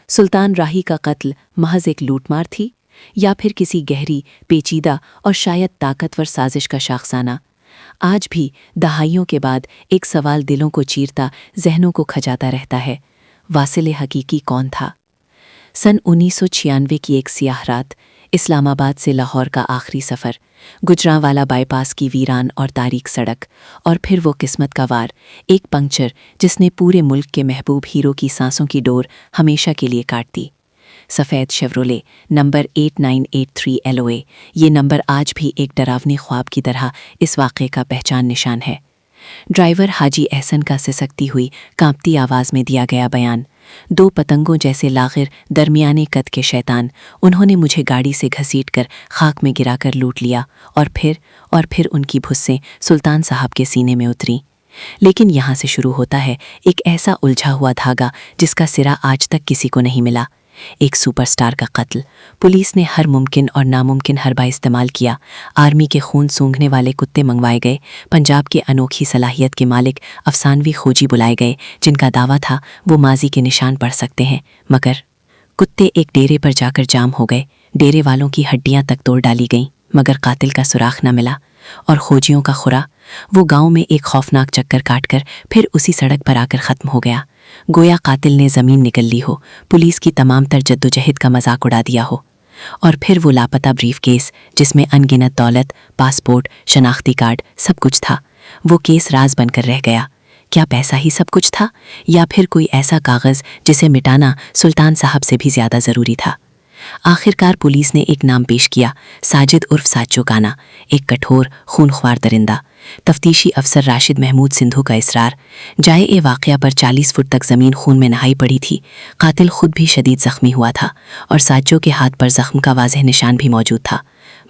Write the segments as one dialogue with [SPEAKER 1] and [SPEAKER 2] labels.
[SPEAKER 1] सुल्तान राही का कत्ल महज एक लूटमार थी या फिर किसी गहरी, पेचीदा और शायद ताकतवर साजिश का शाखसाना? आज भी दहाइयों के बाद एक सवाल दिलों को चीरता, जहनों को खजाता रहता है। वासिल हकीकी कौन था? सन 1996 की एक सियाह रात, इस्लामाबाद से लाहौर का आखिरी सफ़र, गुजरांवाला बाईपास की वीरान और तारीक सड़क, और फिर वो किस्मत का वार, एक पंक्चर जिसने पूरे मुल्क के महबूब हीरो की सांसों की डोर हमेशा के लिए काट दी। सफ़ेद शेवरोले नंबर 8983 LOA, ये नंबर आज भी एक डरावनी ख्वाब की तरह इस वाक़े का पहचान निशान है। ड्राइवर हाजी एहसन का सिसकती हुई कांपती आवाज़ में दिया गया बयान। दो पतंगों जैसे लागिर दरमियाने कद के शैतान, उन्होंने मुझे गाड़ी से घसीटकर खाक में गिराकर लूट लिया, और फिर उनकी भुस्सें सुल्तान साहब के सीने में उतरी। लेकिन यहाँ से शुरू होता है एक ऐसा उलझा हुआ धागा जिसका सिरा आज तक किसी को नहीं मिला। एक सुपरस्टार का कत्ल। पुलिस ने हर मुमकिन और नामुमकिन हरबा इस्तेमाल किया। आर्मी के खून सूंघने वाले कुत्ते मंगवाए गए, पंजाब के अनोखी सलाहियत के मालिक अफसानवी खोजी बुलाए गए जिनका दावा था वो माजी के निशान पढ़ सकते हैं, मगर कुत्ते एक डेरे पर जाकर जाम हो गए। डेरे वालों की हड्डियां तक तोड़ डाली गईं, मगर कातिल का सुराख न मिला। और खोजियों का खुरा, वो गांव में एक खौफनाक चक्कर काटकर फिर उसी सड़क पर आकर ख़त्म हो गया। गोया कातिल ने ज़मीन निकल ली हो, पुलिस की तमाम तर जद्दोजहद का मजाक उड़ा दिया हो। और फिर वो लापता ब्रीफ केस जिसमें अनगिनत दौलत, पासपोर्ट, शनाख्ती कार्ड, सब कुछ था, वो केस राज बनकर रह गया। क्या पैसा ही सब कुछ था, या फिर कोई ऐसा कागज़ जिसे मिटाना सुल्तान साहब से भी ज़्यादा ज़रूरी था? आखिरकार पुलिस ने एक नाम पेश किया, साजिद उर्फ साचो काना, एक कठोर खूनख्वार दरिंदा। तफ्तीशी अफसर राशिद महमूद सिंधु का इसरार, जाए वाक़या पर 40 फुट तक ज़मीन खून में नहाई पड़ी थी। कातिल खुद भी शदीद ज़ख्मी हुआ था और साचो के हाथ पर ज़ख्म का वाज़ेह निशान भी मौजूद था।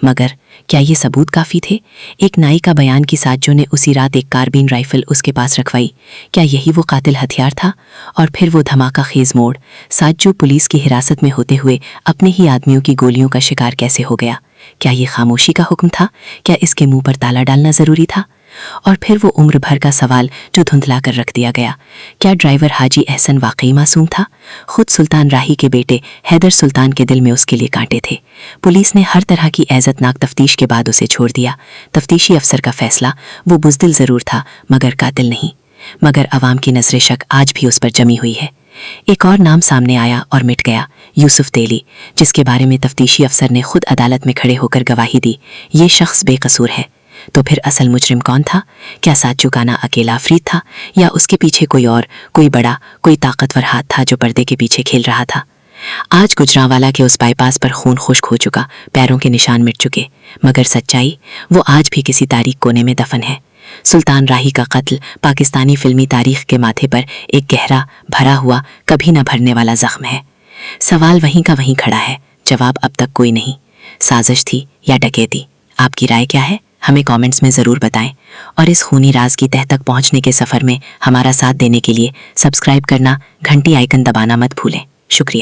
[SPEAKER 1] मगर क्या ये सबूत काफ़ी थे? एक नाई का बयान कि साचो ने उसी रात एक कार्बिन राइफल उसके पास रखवाई, क्या यही वो कातिल हथियार था? और फिर वो धमाका खेज मोड़, साचो पुलिस की हिरासत में होते हुए अपने ही आदमियों की गोलियों का शिकार कैसे हो गया? क्या ये खामोशी का हुक्म था? क्या इसके मुंह पर ताला डालना ज़रूरी था? और फिर वो उम्र भर का सवाल जो धुंधला कर रख दिया गया, क्या ड्राइवर हाजी एहसन वाकई मासूम था? खुद सुल्तान राही के बेटे हैदर सुल्तान के दिल में उसके लिए कांटे थे। पुलिस ने हर तरह की एज़तनाक तफ्तीश के बाद उसे छोड़ दिया। तफ्तीशी अफसर का फैसला, वो बुज़दिल ज़रूर था मगर कातिल नहीं। मगर अवाम की नज़र शक आज भी उस पर जमी हुई है। एक और नाम सामने आया और मिट गया, यूसुफ तेली, जिसके बारे में तफ्तीशी अफसर ने खुद अदालत में खड़े होकर गवाही दी। ये शख्स बेकसूर है। तो फिर असल मुजरिम कौन था? क्या साचो काना अकेला अफरीद था, या उसके पीछे कोई और, कोई बड़ा, कोई ताकतवर हाथ था जो पर्दे के पीछे खेल रहा था? आज गुजरांवाला के उस बाईपास पर खून खुश्क हो चुका, पैरों के निशान मिट चुके, मगर सच्चाई वो आज भी किसी तारीख कोने में दफन है। सुल्तान राही का कत्ल पाकिस्तानी फिल्मी तारीख के माथे पर एक गहरा, भरा हुआ, कभी न भरने वाला जख्म है। सवाल वहीं का वहीं खड़ा है, जवाब अब तक कोई नहीं। साजिश थी या डकैती? आपकी राय क्या है? हमें कमेंट्स में ज़रूर बताएं, और इस खूनी राज की तह तक पहुंचने के सफ़र में हमारा साथ देने के लिए सब्सक्राइब करना, घंटी आइकन दबाना मत भूलें। शुक्रिया।